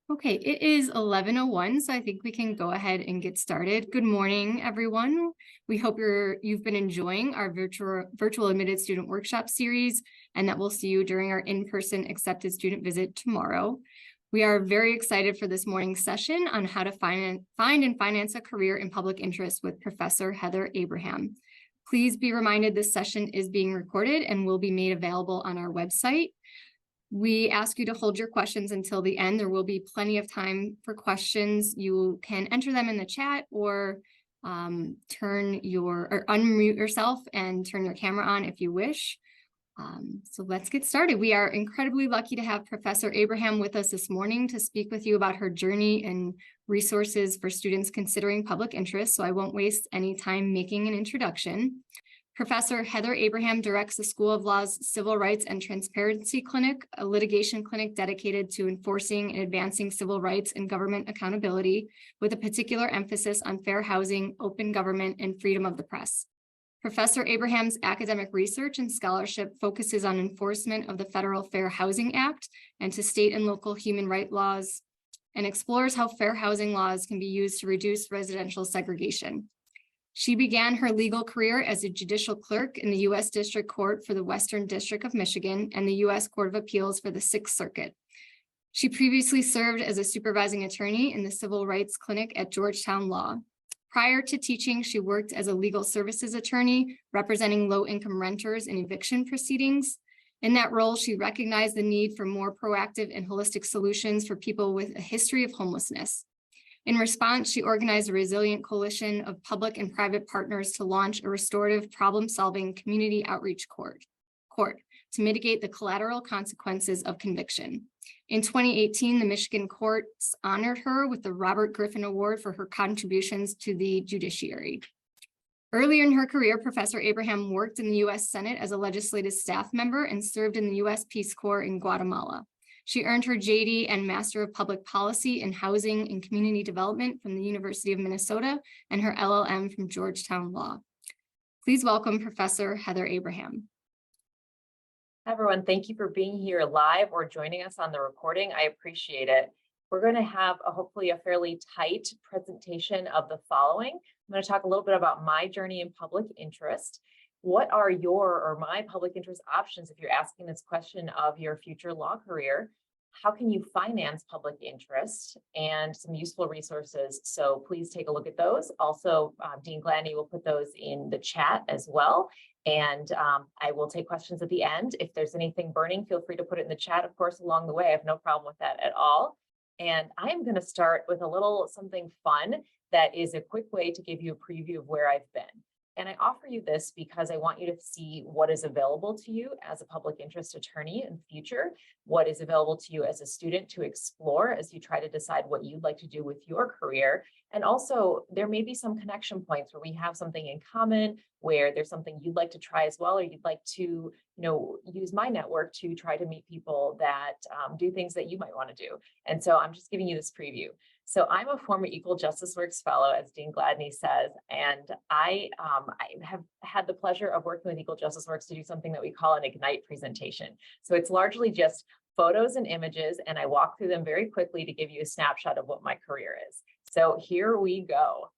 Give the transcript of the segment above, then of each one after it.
Okay, it is 11:01, so I think we can go ahead and get started. Good morning, everyone. We hope you've been enjoying our virtual admitted student workshop series, and that we'll see you during our in-person accepted student visit tomorrow. We are very excited for this morning's session on how to find and finance a career in public interest with Professor Heather Abraham. Please be reminded this session is being recorded and will be made available on our website. We ask you to hold your questions until the end. There will be plenty of time for questions. You can enter them in the chat or unmute yourself and turn your camera on if you wish. So let's get started. We are incredibly lucky to have Professor Abraham with us this morning to speak with you about her journey and resources for students considering public interest. So I won't waste any time making an introduction. Professor Heather Abraham directs the School of Law's Civil Rights and Transparency Clinic, a litigation clinic dedicated to enforcing and advancing civil rights and government accountability, with a particular emphasis on fair housing, open government, and freedom of the press. Professor Abraham's academic research and scholarship focuses on enforcement of the Federal Fair Housing Act and to state and local human rights laws, and explores how fair housing laws can be used to reduce residential segregation. She began her legal career as a judicial clerk in the U.S. District Court for the Western District of Michigan and the U.S. Court of Appeals for the Sixth Circuit. She previously served as a supervising attorney in the Civil Rights Clinic at Georgetown Law. Prior to teaching, she worked as a legal services attorney representing low-income renters in eviction proceedings. In that role, she recognized the need for more proactive and holistic solutions for people with a history of homelessness. In response, she organized a resilient coalition of public and private partners to launch a restorative problem-solving community outreach court to mitigate the collateral consequences of conviction. In 2018, the Michigan courts honored her with the Robert Griffin Award for her contributions to the judiciary. Earlier in her career, Professor Abraham worked in the U.S. Senate as a legislative staff member and served in the U.S. Peace Corps in Guatemala. She earned her JD and Master of Public Policy in Housing and Community Development from the University of Minnesota and her LLM from Georgetown Law. Please welcome Professor Heather Abraham. Hi, everyone. Thank you for being here live or joining us on the recording. I appreciate it. We're going to have hopefully a fairly tight presentation of the following. I'm going to talk a little bit about my journey in public interest. What are your or my public interest options if you're asking this question of your future law career? How can you finance public interest, and some useful resources? So please take a look at those. Also, Dean Gladney will put those in the chat as well. And I will take questions at the end. If there's anything burning, feel free to put it in the chat, of course, along the way. I have no problem with that at all. And I am going to start with a little something fun that is a quick way to give you a preview of where I've been. And I offer you this because I want you to see what is available to you as a public interest attorney in the future, what is available to you as a student to explore as you try to decide what you'd like to do with your career. And also, there may be some connection points where we have something in common, where there's something you'd like to try as well, or you'd like to, use my network to try to meet people that do things that you might want to do. And so I'm just giving you this preview. So I'm a former Equal Justice Works Fellow, as Dean Gladney says, and I have had the pleasure of working with Equal Justice Works to do something that we call an Ignite presentation. So it's largely just photos and images, and I walk through them very quickly to give you a snapshot of what my career is. So here we go.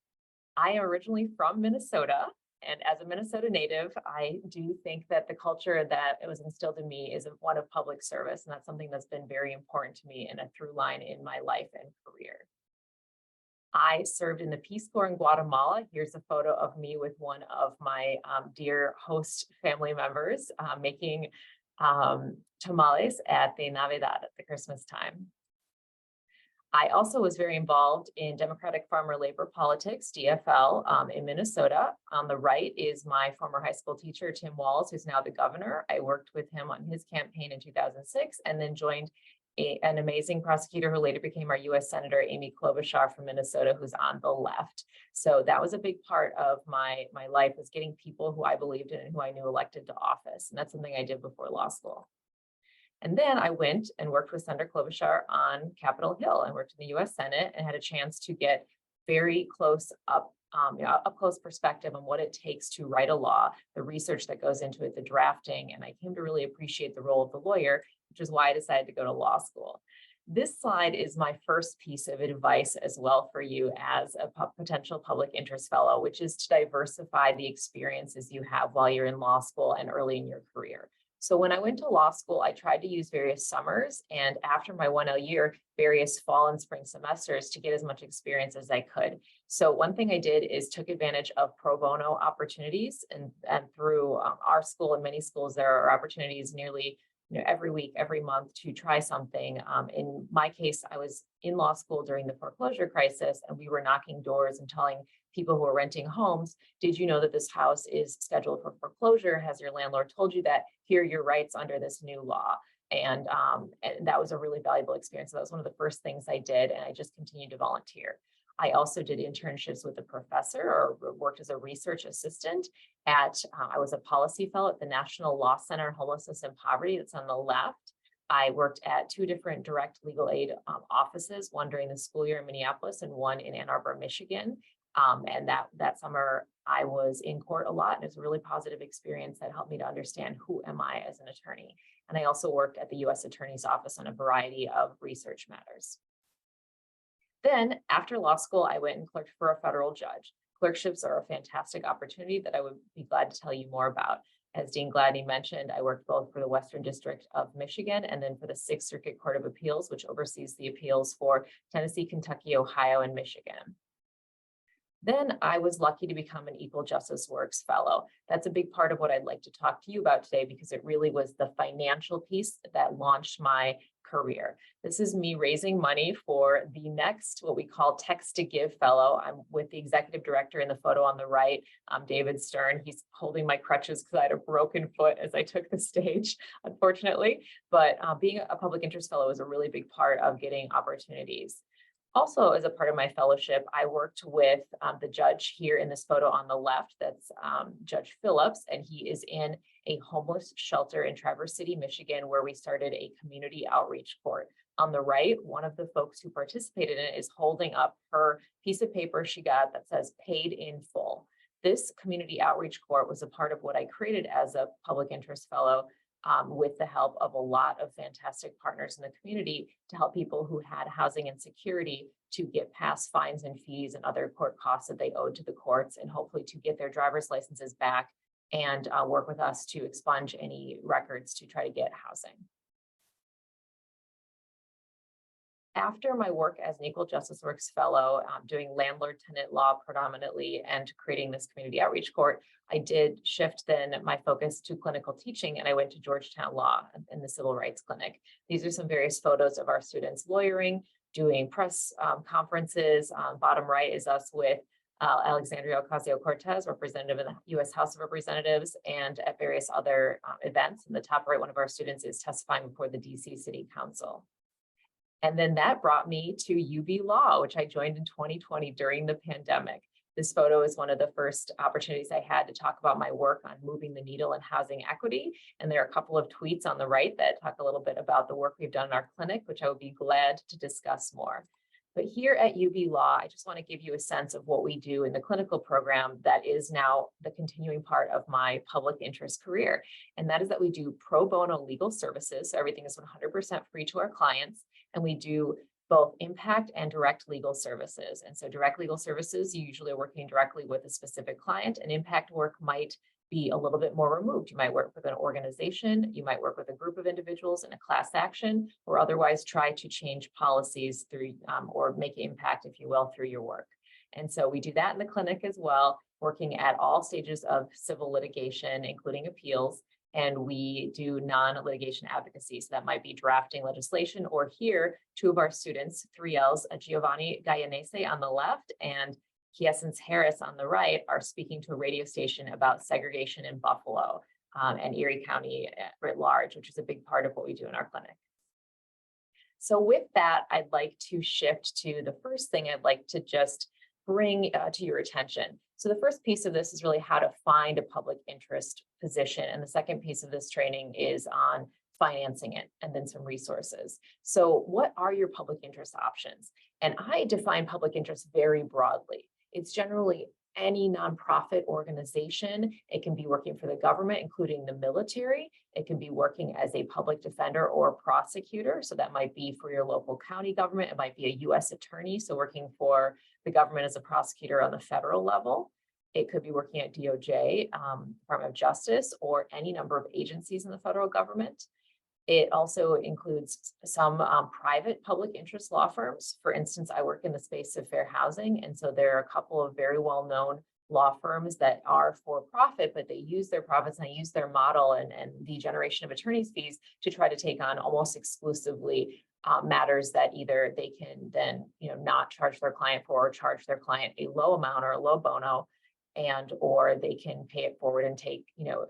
I am originally from Minnesota, and as a Minnesota native, I do think that the culture that it was instilled in me is one of public service, and that's something that's been very important to me and a through line in my life and career. I served in the Peace Corps in Guatemala. Here's a photo of me with one of my dear host family members making tamales at the Navidad, at the Christmas time. I also was very involved in Democratic Farmer Labor Politics, DFL, in Minnesota. On the right is my former high school teacher, Tim Walz, who's now the governor. I worked with him on his campaign in 2006 and then joined an amazing prosecutor who later became our U.S. Senator, Amy Klobuchar from Minnesota, who's on the left. So that was a big part of my life, was getting people who I believed in and who I knew elected to office. And that's something I did before law school. And then I went and worked with Senator Klobuchar on Capitol Hill and worked in the U.S. Senate and had a chance to get very close up close perspective on what it takes to write a law, the research that goes into it, the drafting. And I came to really appreciate the role of the lawyer, which is why I decided to go to law school. This slide is my first piece of advice as well for you as a potential public interest fellow, which is to diversify the experiences you have while you're in law school and early in your career. So when I went to law school, I tried to use various summers and after my 1L year, various fall and spring semesters to get as much experience as I could. So one thing I did is took advantage of pro bono opportunities and through our school and many schools, there are opportunities nearly every week, every month to try something. In my case, I was in law school during the foreclosure crisis and we were knocking doors and telling people who are renting homes, did you know that this house is scheduled for foreclosure? Has your landlord told you that? Here are your rights under this new law. And that was a really valuable experience. So that was one of the first things I did, and I just continued to volunteer. I also did internships with a professor or worked as a research assistant at, I was a policy fellow at the National Law Center on Homelessness and Poverty, that's on the left. I worked at 2 different direct legal aid offices, one during the school year in Minneapolis and one in Ann Arbor, Michigan. And that summer I was in court a lot, and it was a really positive experience that helped me to understand who am I as an attorney. And I also worked at the U.S. Attorney's Office on a variety of research matters. Then after law school, I went and clerked for a federal judge. Clerkships are a fantastic opportunity that I would be glad to tell you more about. As Dean Gladney mentioned, I worked both for the Western District of Michigan and then for the Sixth Circuit Court of Appeals, which oversees the appeals for Tennessee, Kentucky, Ohio, and Michigan. Then I was lucky to become an Equal Justice Works Fellow. That's a big part of what I'd like to talk to you about today because it really was the financial piece that launched my career. This is me raising money for the next, what we call Text to Give Fellow. I'm with the executive director in the photo on the right, David Stern. He's holding my crutches because I had a broken foot as I took the stage, unfortunately. But being a public interest fellow is a really big part of getting opportunities. Also, as a part of my fellowship, I worked with the judge here in this photo on the left, that's Judge Phillips, and he is in a homeless shelter in Traverse City, Michigan, where we started a community outreach court. On the right, one of the folks who participated in it is holding up her piece of paper she got that says paid in full. This community outreach court was a part of what I created as a public interest fellow with the help of a lot of fantastic partners in the community to help people who had housing insecurity to get past fines and fees and other court costs that they owed to the courts, and hopefully to get their driver's licenses back and work with us to expunge any records to try to get housing. After my work as an Equal Justice Works Fellow, doing landlord-tenant law predominantly and creating this community outreach court, I did shift then my focus to clinical teaching, and I went to Georgetown Law in the Civil Rights Clinic. These are some various photos of our students lawyering, doing press conferences. Bottom right is us with Alexandria Ocasio-Cortez, representative in the U.S. House of Representatives, and at various other events. In the top right, one of our students is testifying before the DC City Council. And then that brought me to UB Law, which I joined in 2020 during the pandemic. This photo is one of the first opportunities I had to talk about my work on moving the needle in housing equity. And there are a couple of tweets on the right that talk a little bit about the work we've done in our clinic, which I would be glad to discuss more. But here at UB Law, I just want to give you a sense of what we do in the clinical program that is now the continuing part of my public interest career. And that is that we do pro bono legal services. So everything is 100% free to our clients. And we do both impact and direct legal services. And so direct legal services, you usually are working directly with a specific client, and impact work might be a little bit more removed. You might work with an organization, you might work with a group of individuals in a class action, or otherwise try to change policies through or make impact, if you will, through your work. And so we do that in the clinic as well, working at all stages of civil litigation, including appeals. And we do non-litigation advocacy. So that might be drafting legislation, or here, 2 of our students, 3Ls, Giovanni Gallanese on the left and Kiesens Harris on the right, are speaking to a radio station about segregation in Buffalo and Erie County writ large, which is a big part of what we do in our clinic. So with that, I'd like to shift to the first thing I'd like to just bring to your attention. So the first piece of this is really how to find a public interest position. And the second piece of this training is on financing it, and then some resources. So what are your public interest options? And I define public interest very broadly. It's generally any nonprofit organization. It can be working for the government, including the military. It can be working as a public defender or prosecutor. So that might be for your local county government. It might be a U.S. attorney, so working for the government as a prosecutor on the federal level. It could be working at DOJ, Department of Justice, or any number of agencies in the federal government. It also includes some private public interest law firms. For instance, I work in the space of fair housing. And so there are a couple of very well-known law firms that are for profit, but they use their profits and they use their model and the generation of attorney's fees to try to take on almost exclusively matters that either they can then, not charge their client for, or charge their client a low amount or a low bono, and or they can pay it forward and take,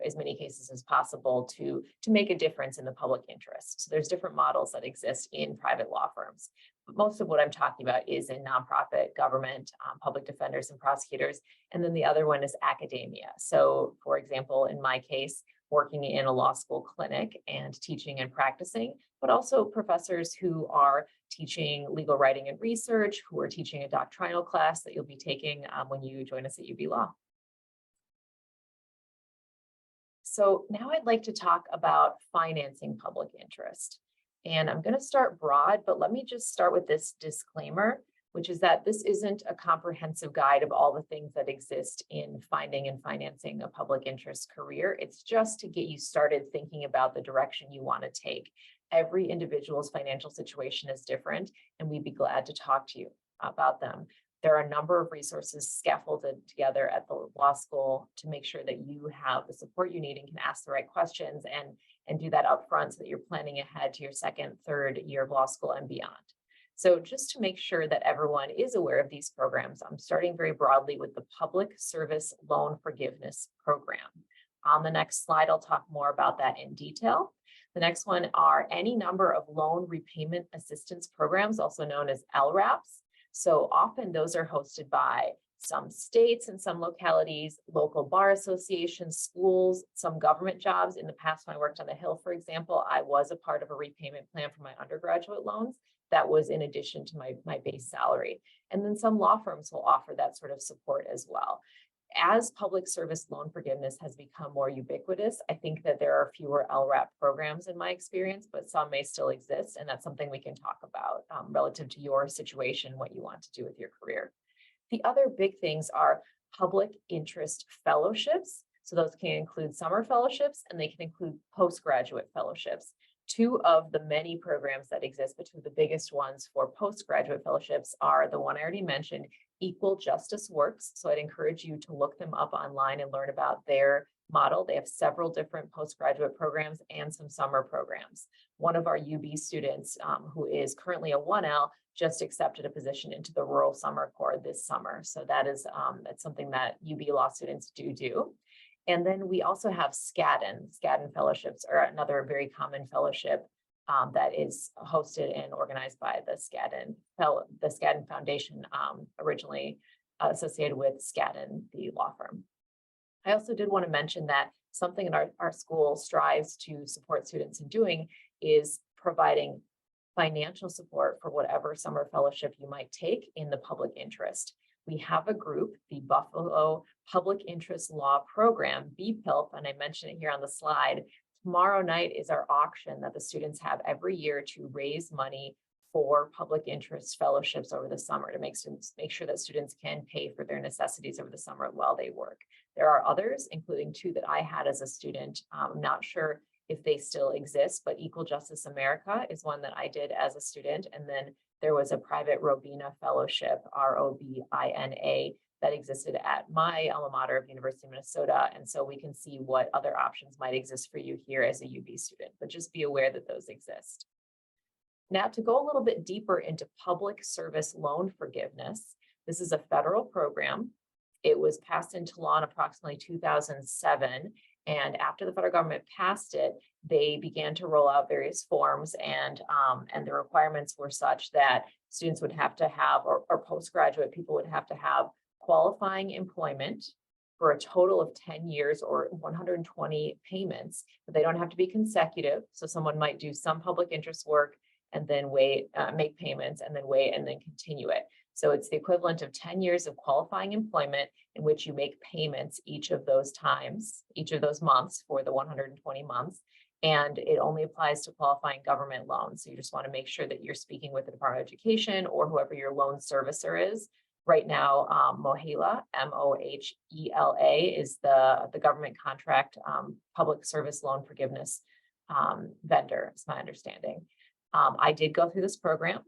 as many cases as possible to make a difference in the public interest. So there's different models that exist in private law firms. But most of what I'm talking about is in nonprofit, government, public defenders and prosecutors. And then the other one is academia. So for example, in my case, working in a law school clinic and teaching and practicing, but also professors who are teaching legal writing and research, who are teaching a doctrinal class that you'll be taking when you join us at UB Law. So now I'd like to talk about financing public interest. And I'm going to start broad, but let me just start with this disclaimer, which is that this isn't a comprehensive guide of all the things that exist in finding and financing a public interest career. It's just to get you started thinking about the direction you want to take. Every individual's financial situation is different, and we'd be glad to talk to you about them. There are a number of resources scaffolded together at the law school to make sure that you have the support you need and can ask the right questions and do that upfront so that you're planning ahead to your second, third year of law school and beyond. So just to make sure that everyone is aware of these programs, I'm starting very broadly with the Public Service Loan Forgiveness Program. On the next slide, I'll talk more about that in detail. The next one are any number of loan repayment assistance programs, also known as LRAPs. So often those are hosted by some states and some localities, local bar associations, schools, some government jobs. In the past, when I worked on the Hill, for example, I was a part of a repayment plan for my undergraduate loans. That was in addition to my base salary. And then some law firms will offer that sort of support as well. As public service loan forgiveness has become more ubiquitous, I think that there are fewer LRAP programs in my experience, but some may still exist. And that's something we can talk about relative to your situation, what you want to do with your career. The other big things are public interest fellowships. So those can include summer fellowships and they can include postgraduate fellowships. Two of the many programs that exist, but two of the biggest ones for postgraduate fellowships are the one I already mentioned, Equal Justice Works. So I'd encourage you to look them up online and learn about their model. They have several different postgraduate programs and some summer programs. One of our UB students who is currently a 1L just accepted a position into the Rural Summer Corps this summer. So that is that's something that UB Law students do. And then we also have SCADDN. SCADDN fellowships are another very common fellowship that is hosted and organized by the SCADDN Foundation, originally associated with SCADDN, the law firm. I also did want to mention that something in our school strives to support students in doing is providing financial support for whatever summer fellowship you might take in the public interest. We have a group, the Buffalo Public Interest Law Program, BPILP, and I mentioned it here on the slide. Tomorrow night is our auction that the students have every year to raise money for public interest fellowships over the summer to make sure that students can pay for their necessities over the summer while they work. There are others, including two that I had as a student. I'm not sure if they still exist, but Equal Justice America is one that I did as a student. And then there was a private Robina Fellowship, ROBINA, that existed at my alma mater of University of Minnesota. And so we can see what other options might exist for you here as a UB student, but just be aware that those exist. Now, to go a little bit deeper into public service loan forgiveness, this is a federal program. It was passed into law in approximately 2007. And after the federal government passed it, they began to roll out various forms, and the requirements were such that students would have to have, or postgraduate people would have to have qualifying employment for a total of 10 years or 120 payments, but they don't have to be consecutive. So someone might do some public interest work and then wait, make payments and then wait and then continue it. So it's the equivalent of 10 years of qualifying employment in which you make payments each of those times, each of those months for the 120 months. And it only applies to qualifying government loans. So you just want to make sure that you're speaking with the Department of Education or whoever your loan servicer is. Right now, MOHELA, MOHELA, is the government contract public service loan forgiveness vendor, is my understanding. I did go through this program,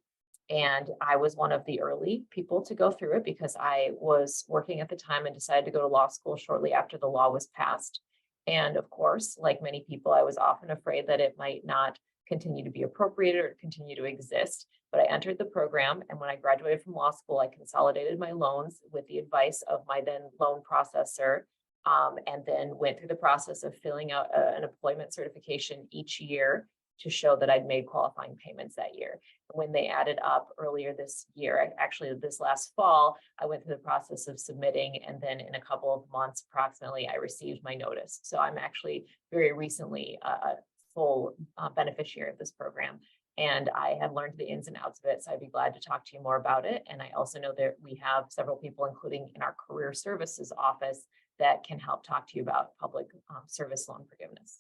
and I was one of the early people to go through it because I was working at the time and decided to go to law school shortly after the law was passed. And of course, like many people, I was often afraid that it might not continue to be appropriated or continue to exist. But I entered the program, and when I graduated from law school, I consolidated my loans with the advice of my then loan processor, and then went through the process of filling out an employment certification each year to show that I'd made qualifying payments that year. When they added up earlier this year, actually this last fall, I went through the process of submitting, and then in a couple of months approximately, I received my notice. So I'm actually very recently a full beneficiary of this program. And I have learned the ins and outs of it, so I'd be glad to talk to you more about it. And I also know that we have several people, including in our career services office, that can help talk to you about public service loan forgiveness.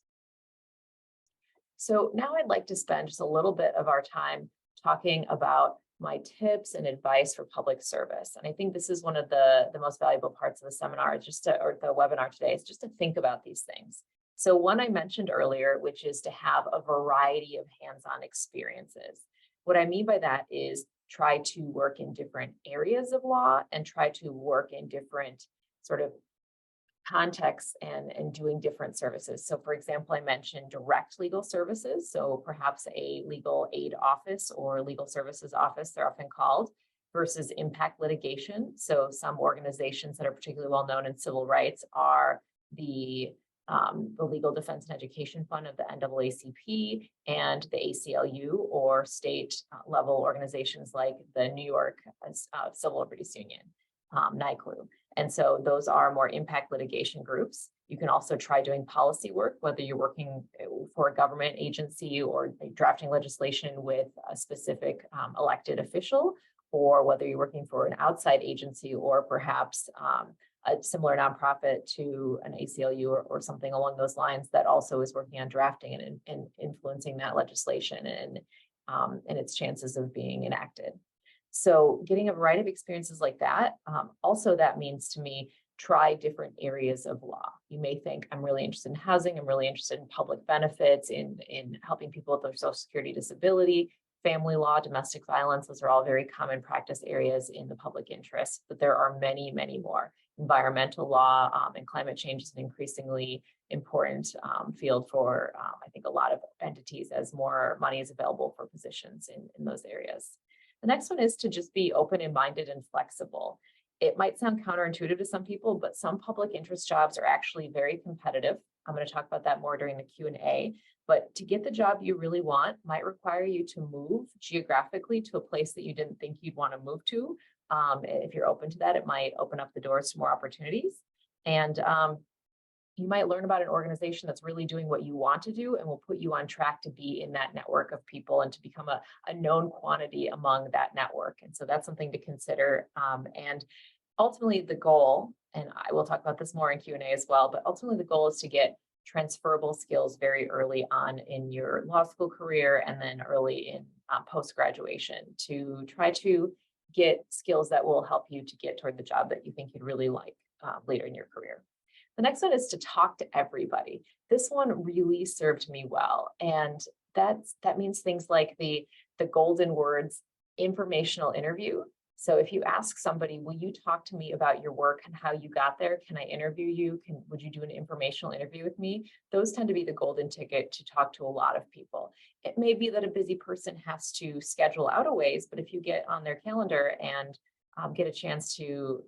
So now I'd like to spend just a little bit of our time talking about my tips and advice for public service. And I think this is one of the most valuable parts of the seminar, or the webinar today, is just to think about these things. So one I mentioned earlier, which is to have a variety of hands-on experiences. What I mean by that is try to work in different areas of law and try to work in different sort of contexts and doing different services. So for example, I mentioned direct legal services. So perhaps a legal aid office or legal services office, they're often called, versus impact litigation. So some organizations that are particularly well known in civil rights are the Legal Defense and Education Fund of the NAACP and the ACLU, or state level organizations like the New York Civil Liberties Union, NYCLU. And so those are more impact litigation groups. You can also try doing policy work, whether you're working for a government agency or drafting legislation with a specific elected official, or whether you're working for an outside agency or perhaps a similar nonprofit to an ACLU or something along those lines that also is working on drafting and influencing that legislation and its chances of being enacted. So getting a variety of experiences like that, also that means to me, try different areas of law. You may think, I'm really interested in housing, I'm really interested in public benefits, in helping people with their Social Security disability, family law, domestic violence. Those are all very common practice areas in the public interest, but there are many, many more. Environmental law and climate change is an increasingly important field for, I think, a lot of entities as more money is available for positions in those areas. The next one is to just be open and minded and flexible. It might sound counterintuitive to some people, but some public interest jobs are actually very competitive. I'm going to talk about that more during the Q&A, but to get the job you really want might require you to move geographically to a place that you didn't think you'd want to move to. If you're open to that, it might open up the doors to more opportunities. And you might learn about an organization that's really doing what you want to do and will put you on track to be in that network of people and to become a known quantity among that network. And so that's something to consider. And ultimately the goal, and I will talk about this more in Q&A as well, but ultimately the goal is to get transferable skills very early on in your law school career and then early in post-graduation to try to get skills that will help you to get toward the job that you think you'd really like later in your career. The next one is to talk to everybody. This one really served me well. And that means things like the golden words, informational interview. So if you ask somebody, will you talk to me about your work and how you got there? Can I interview you? Would you do an informational interview with me? Those tend to be the golden ticket to talk to a lot of people. It may be that a busy person has to schedule out a ways, but if you get on their calendar and get a chance to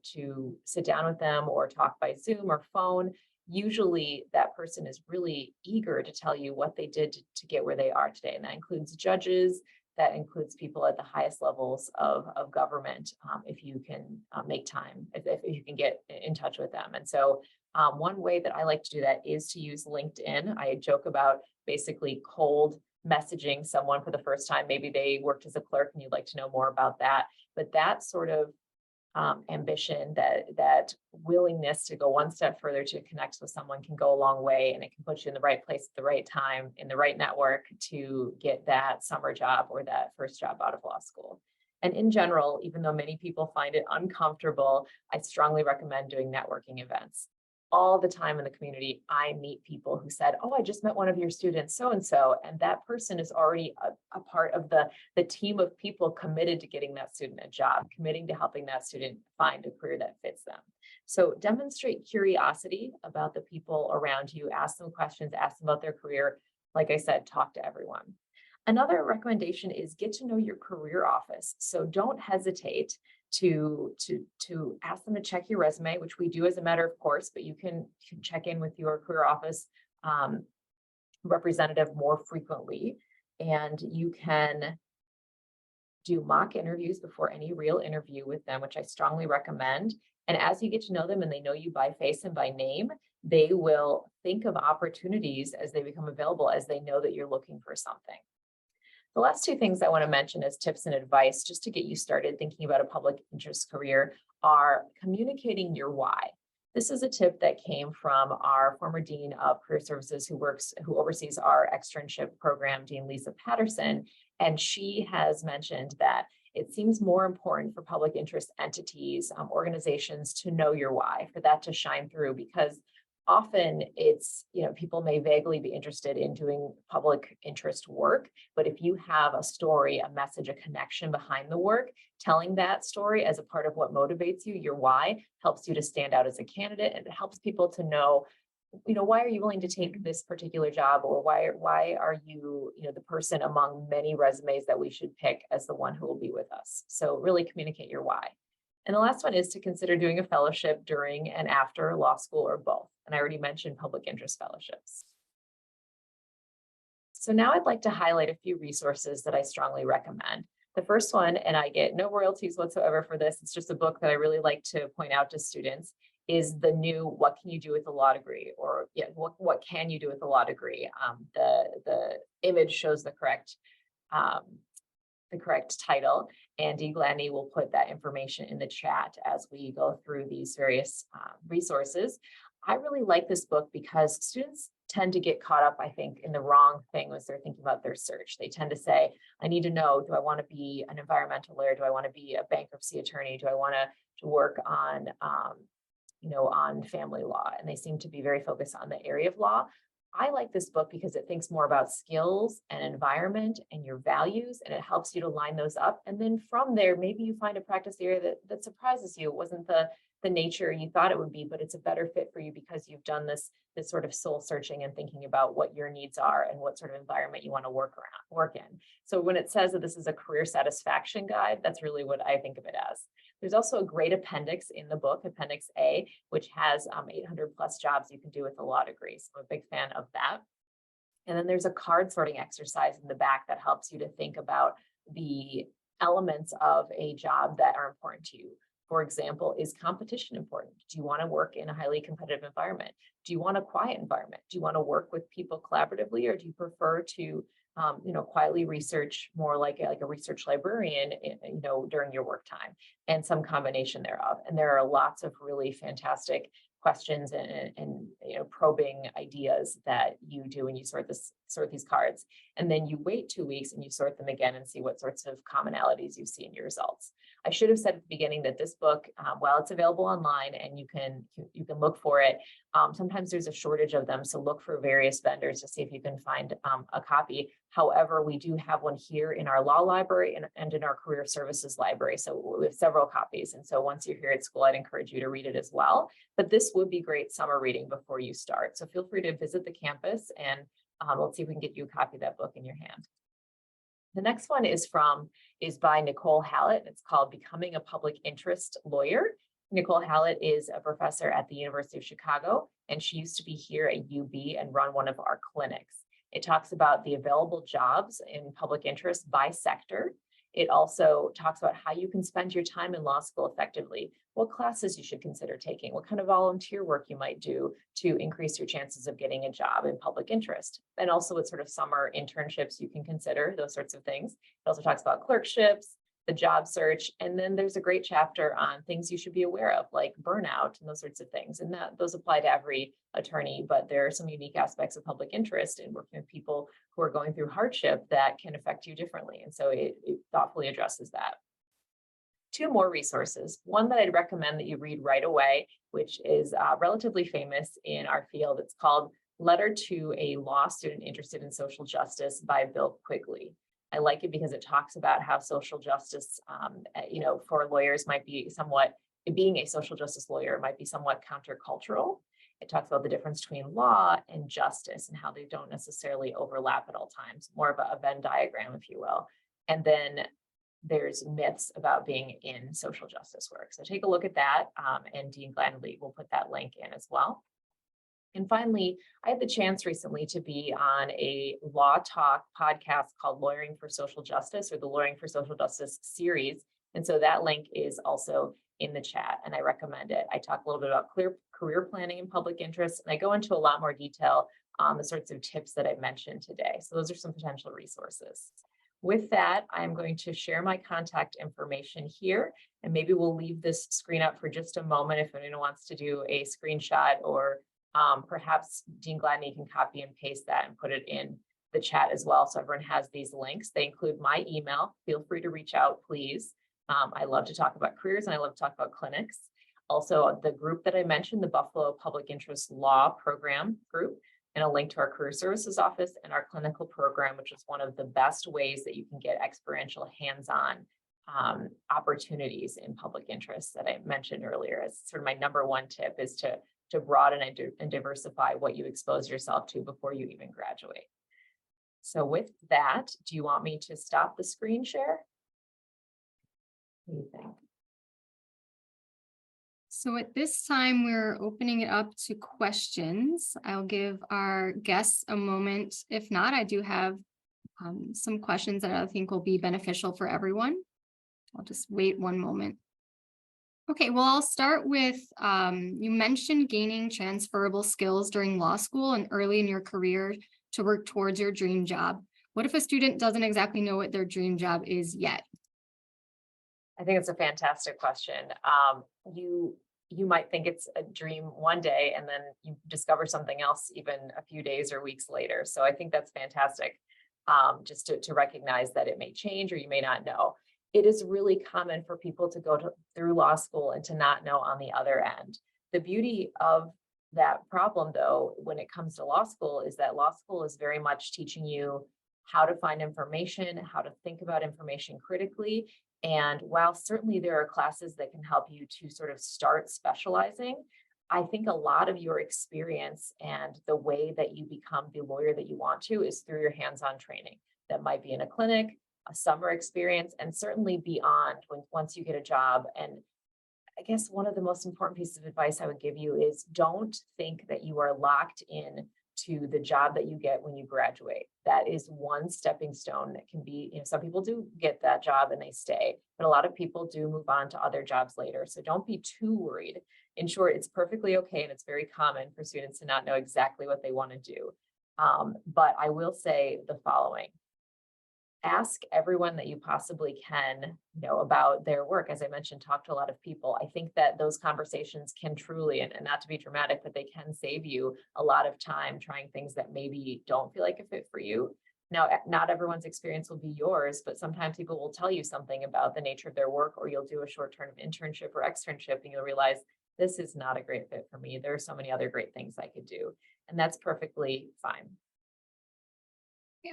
sit down with them or talk by Zoom or phone, usually that person is really eager to tell you what they did to get where they are today. And that includes judges, that includes people at the highest levels of government, if you can make time, if you can get in touch with them. And so One way that I like to do that is to use LinkedIn. I joke about basically cold messaging someone for the first time. Maybe they worked as a clerk and you'd like to know more about that. But that sort of ambition, that willingness to go one step further to connect with someone can go a long way, and it can put you in the right place at the right time, in the right network to get that summer job or that first job out of law school. And in general, even though many people find it uncomfortable, I strongly recommend doing networking events. All the time in the community, I meet people who said, oh, I just met one of your students, so-and-so, and that person is already a part of the team of people committed to getting that student a job, committing to helping that student find a career that fits them. So demonstrate curiosity about the people around you, ask them questions, ask them about their career. Like I said, talk to everyone. Another recommendation is get to know your career office. So don't hesitate to ask them to check your resume, which we do as a matter of course, but you can check in with your career office representative more frequently. And you can do mock interviews before any real interview with them, which I strongly recommend. And as you get to know them and they know you by face and by name, they will think of opportunities as they become available, as they know that you're looking for something. The last two things I want to mention as tips and advice, just to get you started thinking about a public interest career, are communicating your why. This is a tip that came from our former Dean of Career Services who oversees our externship program, Dean Lisa Patterson. And she has mentioned that it seems more important for public interest entities, organizations to know your why, for that to shine through, because often it's, people may vaguely be interested in doing public interest work, but if you have a story, a message, a connection behind the work, telling that story as a part of what motivates you, your why, helps you to stand out as a candidate, and it helps people to know, why are you willing to take this particular job, or why are you, the person among many resumes that we should pick as the one who will be with us. So really communicate your why. And the last one is to consider doing a fellowship during and after law school, or both. And I already mentioned public interest fellowships. So now I'd like to highlight a few resources that I strongly recommend. The first one, and I get no royalties whatsoever for this, it's just a book that I really like to point out to students, is the new What Can You Do with a Law Degree? Or what can you do with a law degree? The image shows the correct title. Andy Gladney will put that information in the chat as we go through these various resources. I really like this book because students tend to get caught up, I think, in the wrong thing as they're thinking about their search. They tend to say, I need to know, do I want to be an environmental lawyer? Do I want to be a bankruptcy attorney? Do I want to work on, on family law? And they seem to be very focused on the area of law. I like this book because it thinks more about skills and environment and your values, and it helps you to line those up. And then from there, maybe you find a practice area that surprises you. It wasn't the nature you thought it would be, but it's a better fit for you because you've done this sort of soul searching and thinking about what your needs are and what sort of environment you want to work in. So when it says that this is a career satisfaction guide, that's really what I think of it as. There's also a great appendix in the book, Appendix A, which has 800 plus jobs you can do with a law degree. So I'm a big fan of that. And then there's a card sorting exercise in the back that helps you to think about the elements of a job that are important to you. For example, is competition important? Do you want to work in a highly competitive environment? Do you want a quiet environment? Do you want to work with people collaboratively, or do you prefer to quietly research more like a research librarian, during your work time, and some combination thereof? And there are lots of really fantastic questions and probing ideas that you do when you sort these cards. And then you wait 2 weeks and you sort them again and see what sorts of commonalities you see in your results. I should have said at the beginning that this book, while it's available online and you can look for it, sometimes there's a shortage of them. So look for various vendors to see if you can find a copy. However, we do have one here in our law library and in our career services library. So we have several copies. And so once you're here at school, I'd encourage you to read it as well. But this would be great summer reading before you start. So feel free to visit the campus, and let's see if we can get you a copy of that book in your hand. The next one is by Nicole Hallett. It's called Becoming a Public Interest Lawyer. Nicole Hallett is a professor at the University of Chicago, and she used to be here at UB and run one of our clinics. It talks about the available jobs in public interest by sector. It also talks about how you can spend your time in law school effectively, what classes you should consider taking, what kind of volunteer work you might do to increase your chances of getting a job in public interest, and also what sort of summer internships you can consider, those sorts of things. It also talks about clerkships, the job search, and then there's a great chapter on things you should be aware of, like burnout and those sorts of things. And those apply to every attorney, but there are some unique aspects of public interest in working with people who are going through hardship that can affect you differently. And so it thoughtfully addresses that. Two more resources. One that I'd recommend that you read right away, which is relatively famous in our field. It's called Letter to a Law Student Interested in Social Justice by Bill Quigley. I like it because it talks about how social justice, for lawyers might be somewhat, being a social justice lawyer might be somewhat countercultural. It talks about the difference between law and justice and how they don't necessarily overlap at all times, more of a Venn diagram, if you will. And then there's myths about being in social justice work. So take a look at that, and Dean Gladney will put that link in as well. And finally, I had the chance recently to be on a Law Talk podcast called Lawyering for Social Justice, or the Lawyering for Social Justice series. And so that link is also in the chat, and I recommend it. I talk a little bit about career planning and public interest, and I go into a lot more detail on the sorts of tips that I mentioned today. So those are some potential resources. With that, I'm going to share my contact information here, and maybe we'll leave this screen up for just a moment if anyone wants to do a screenshot, or perhaps Dean Gladney can copy and paste that and put it in the chat as well, so everyone has these links. They include my email. Feel free to reach out, please. I love to talk about careers, and I love to talk about clinics. Also, the group that I mentioned, the Buffalo Public Interest Law Program group, and a link to our career services office and our clinical program, which is one of the best ways that you can get experiential hands-on opportunities in public interest that I mentioned earlier. As sort of my number one tip is to broaden and diversify what you expose yourself to before you even graduate. So with that, do you want me to stop the screen share? What do you think? So at this time, we're opening it up to questions. I'll give our guests a moment. If not, I do have some questions that I think will be beneficial for everyone. I'll just wait one moment. Okay, well, I'll start with, you mentioned gaining transferable skills during law school and early in your career to work towards your dream job. What if a student doesn't exactly know what their dream job is yet? I think it's a fantastic question. You might think it's a dream one day, and then you discover something else even a few days or weeks later. So I think that's fantastic, just to recognize that it may change or you may not know. It is really common for people to go through law school and to not know on the other end. The beauty of that problem, though, when it comes to law school, is that law school is very much teaching you how to find information, how to think about information critically. And while certainly there are classes that can help you to sort of start specializing, I think a lot of your experience and the way that you become the lawyer that you want to is through your hands-on training. That might be in a clinic, a summer experience, and certainly beyond once you get a job. And I guess one of the most important pieces of advice I would give you is don't think that you are locked in to the job that you get when you graduate. That is one stepping stone that can be, some people do get that job and they stay, but a lot of people do move on to other jobs later. So don't be too worried. In short, it's perfectly okay, and it's very common for students to not know exactly what they want to do. But I will say the following. Ask everyone that you possibly can, about their work. As I mentioned, talk to a lot of people. I think that those conversations can truly, and not to be dramatic, but they can save you a lot of time trying things that maybe don't feel like a fit for you. Now, not everyone's experience will be yours, but sometimes people will tell you something about the nature of their work, or you'll do a short-term internship or externship, and you'll realize this is not a great fit for me. There are so many other great things I could do, and that's perfectly fine.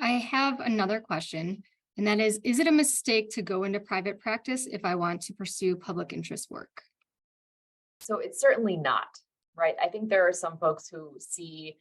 I have another question, and that is it a mistake to go into private practice if I want to pursue public interest work? So it's certainly not, right? I think there are some folks who see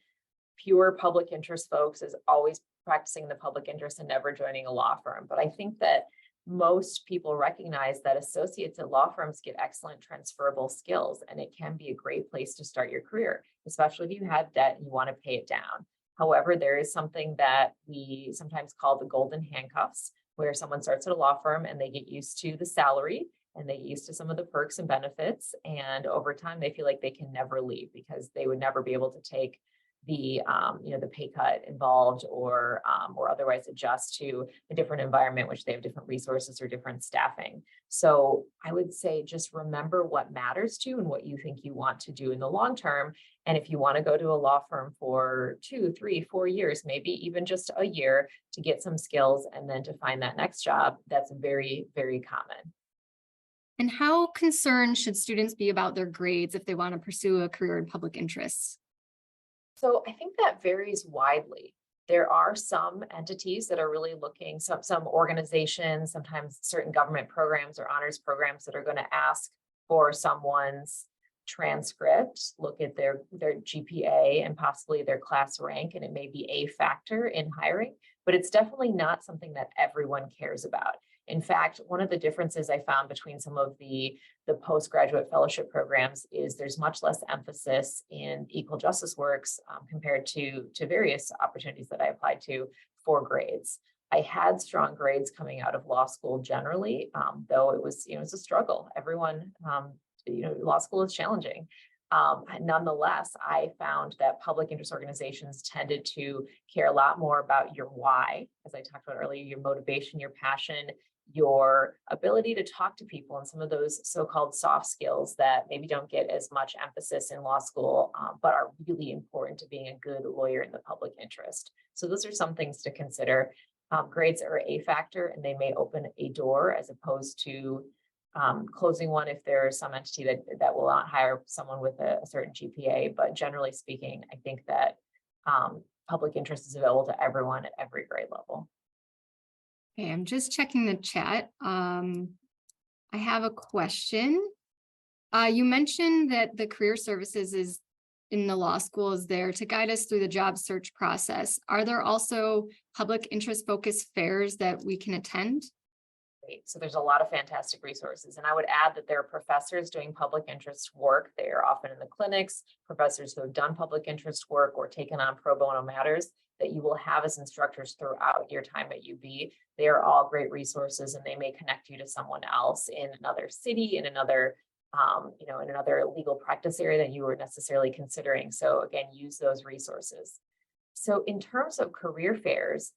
pure public interest folks as always practicing the public interest and never joining a law firm. But I think that most people recognize that associates at law firms get excellent transferable skills, and it can be a great place to start your career, especially if you have debt and you want to pay it down. However, there is something that we sometimes call the golden handcuffs, where someone starts at a law firm and they get used to the salary and they get used to some of the perks and benefits. And over time, they feel like they can never leave because they would never be able to take the the pay cut involved or otherwise adjust to a different environment, which they have different resources or different staffing. So I would say just remember what matters to you and what you think you want to do in the long term. And if you want to go to a law firm for 2, 3, 4 years, maybe even just a year to get some skills and then to find that next job, that's very, very common. And how concerned should students be about their grades if they want to pursue a career in public interest? So I think that varies widely. There are some entities that are really looking, some organizations, sometimes certain government programs or honors programs that are going to ask for someone's transcript, look at their GPA and possibly their class rank, and it may be a factor in hiring, but it's definitely not something that everyone cares about. In fact, one of the differences I found between some of the postgraduate fellowship programs is there's much less emphasis in equal justice works compared to various opportunities that I applied to for grades. I had strong grades coming out of law school generally, though it was, it's a struggle. Everyone, law school is challenging. Nonetheless, I found that public interest organizations tended to care a lot more about your why, as I talked about earlier, your motivation, your passion, your ability to talk to people, and some of those so-called soft skills that maybe don't get as much emphasis in law school, but are really important to being a good lawyer in the public interest. So those are some things to consider. Grades are a factor, and they may open a door as opposed to closing one if there's some entity that will not hire someone with a certain GPA. But generally speaking, I think that public interest is available to everyone at every grade level. Okay, I'm just checking the chat. I have a question. You mentioned that the career services is in the law school is there to guide us through the job search process. Are there also public interest focused fairs that we can attend? Great. So there's a lot of fantastic resources. And I would add that there are professors doing public interest work. They are often in the clinics, professors who have done public interest work or taken on pro bono matters that you will have as instructors throughout your time at UB. They are all great resources, and they may connect you to someone else in another city, in another in another legal practice area that you were necessarily considering. So again, use those resources. So in terms of career fairs,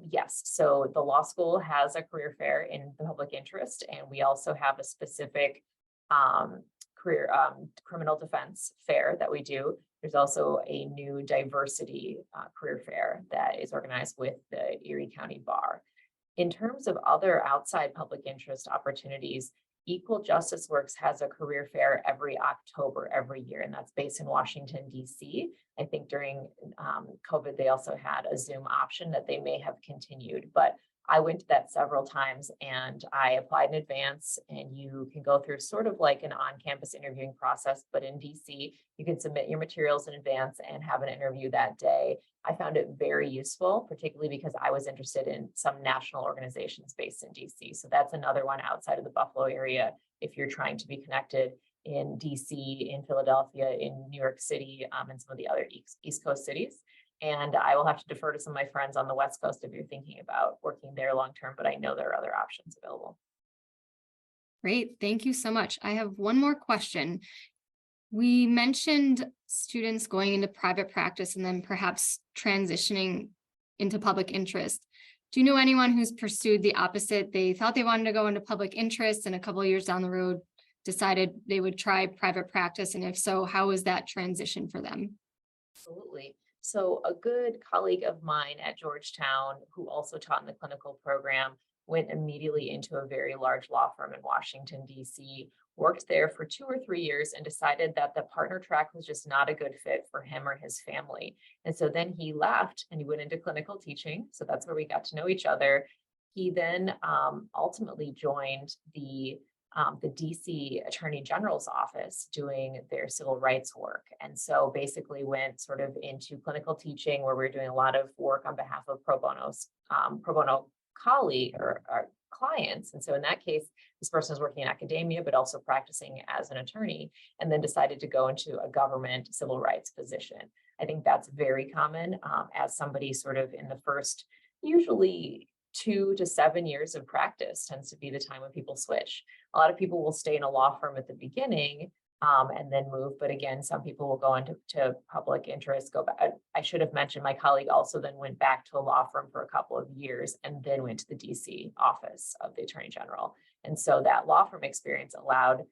yes. So the law school has a career fair in the public interest, and we also have a specific criminal defense fair that we do. There's also a new diversity career fair that is organized with the Erie County Bar. In terms of other outside public interest opportunities, Equal Justice Works has a career fair every October every year, and that's based in Washington, D.C. I think during COVID, they also had a Zoom option that they may have continued, but I went to that several times and I applied in advance, and you can go through sort of like an on-campus interviewing process, but in DC, you can submit your materials in advance and have an interview that day. I found it very useful, particularly because I was interested in some national organizations based in DC. So that's another one outside of the Buffalo area if you're trying to be connected in DC, in Philadelphia, in New York City, and some of the other East Coast cities. And I will have to defer to some of my friends on the West Coast if you're thinking about working there long-term, but I know there are other options available. Great, thank you so much. I have one more question. We mentioned students going into private practice and then perhaps transitioning into public interest. Do you know anyone who's pursued the opposite? They thought they wanted to go into public interest, and a couple of years down the road decided they would try private practice. And if so, how was that transition for them? Absolutely. So a good colleague of mine at Georgetown, who also taught in the clinical program, went immediately into a very large law firm in Washington, D.C., worked there for 2 or 3 years and decided that the partner track was just not a good fit for him or his family. And so then he left and he went into clinical teaching. So that's where we got to know each other. He then ultimately joined the DC Attorney General's office doing their civil rights work. And so basically went sort of into clinical teaching, where we were doing a lot of work on behalf of pro bono colleague or clients. And so in that case, this person was working in academia, but also practicing as an attorney, and then decided to go into a government civil rights position. I think that's very common as somebody sort of in the first, usually 2 to 7 years of practice tends to be the time when people switch. A lot of people will stay in a law firm at the beginning and then move. But again, some people will go into public interest, go back. I should have mentioned my colleague also then went back to a law firm for a couple of years and then went to the DC office of the Attorney General. And so that law firm experience allowed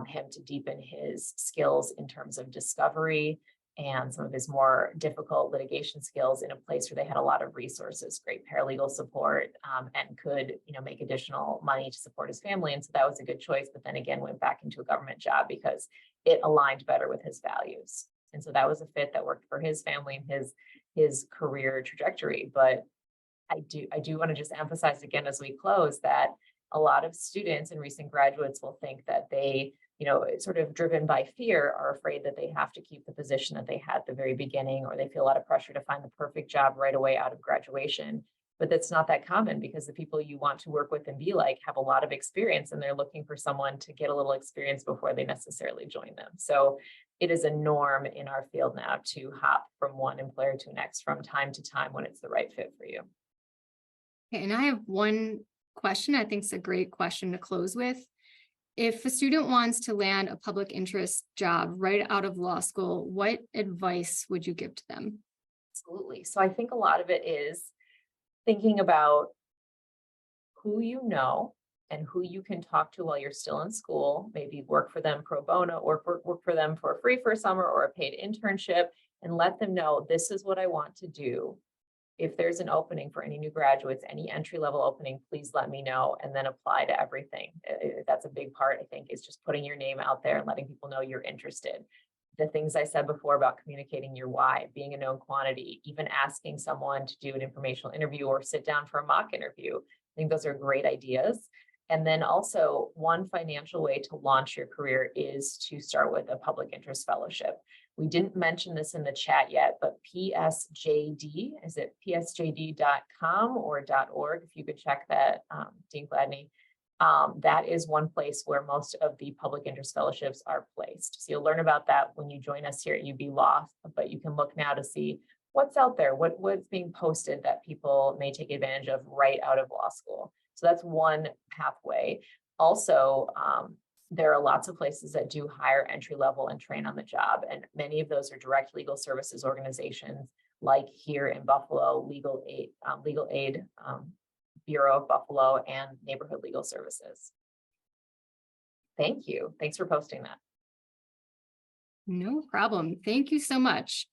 him to deepen his skills in terms of discovery and some of his more difficult litigation skills in a place where they had a lot of resources, great paralegal support, and could, make additional money to support his family. And so that was a good choice, but then again, went back into a government job because it aligned better with his values. And so that was a fit that worked for his family and his career trajectory. But I do want to just emphasize again, as we close, that a lot of students and recent graduates will think that they, sort of driven by fear, are afraid that they have to keep the position that they had at the very beginning, or they feel a lot of pressure to find the perfect job right away out of graduation. But that's not that common, because the people you want to work with and be like have a lot of experience, and they're looking for someone to get a little experience before they necessarily join them. So it is a norm in our field now to hop from one employer to the next from time to time when it's the right fit for you. Okay, and I have one question. I think it's a great question to close with. If a student wants to land a public interest job right out of law school, what advice would you give to them? Absolutely. So I think a lot of it is thinking about who you know and who you can talk to while you're still in school, maybe work for them pro bono or work for them for free for a summer or a paid internship, and let them know, this is what I want to do. If there's an opening for any new graduates, any entry level opening, please let me know, and then apply to everything. That's a big part, I think, is just putting your name out there and letting people know you're interested. The things I said before about communicating your why, being a known quantity, even asking someone to do an informational interview or sit down for a mock interview. I think those are great ideas. And then also, one financial way to launch your career is to start with a public interest fellowship. We didn't mention this in the chat yet, but PSJD, is it psjd.com or .org? If you could check that, Dean Gladney. That is one place where most of the public interest fellowships are placed. So you'll learn about that when you join us here at UB Law, but you can look now to see what's out there, what's being posted that people may take advantage of right out of law school. So that's one pathway. Also, there are lots of places that do hire entry level and train on the job. And many of those are direct legal services organizations, like here in Buffalo, Legal Aid Bureau of Buffalo, and Neighborhood Legal Services. Thank you. Thanks for posting that. No problem. Thank you so much,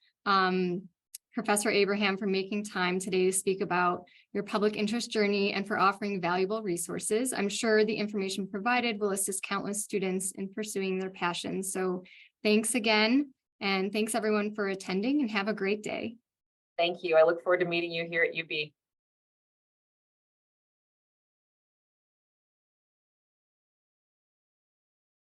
Professor Abraham, for making time today to speak about your public interest journey and for offering valuable resources. I'm sure the information provided will assist countless students in pursuing their passions. So thanks again, and thanks everyone for attending, and have a great day. Thank you. I look forward to meeting you here at UB.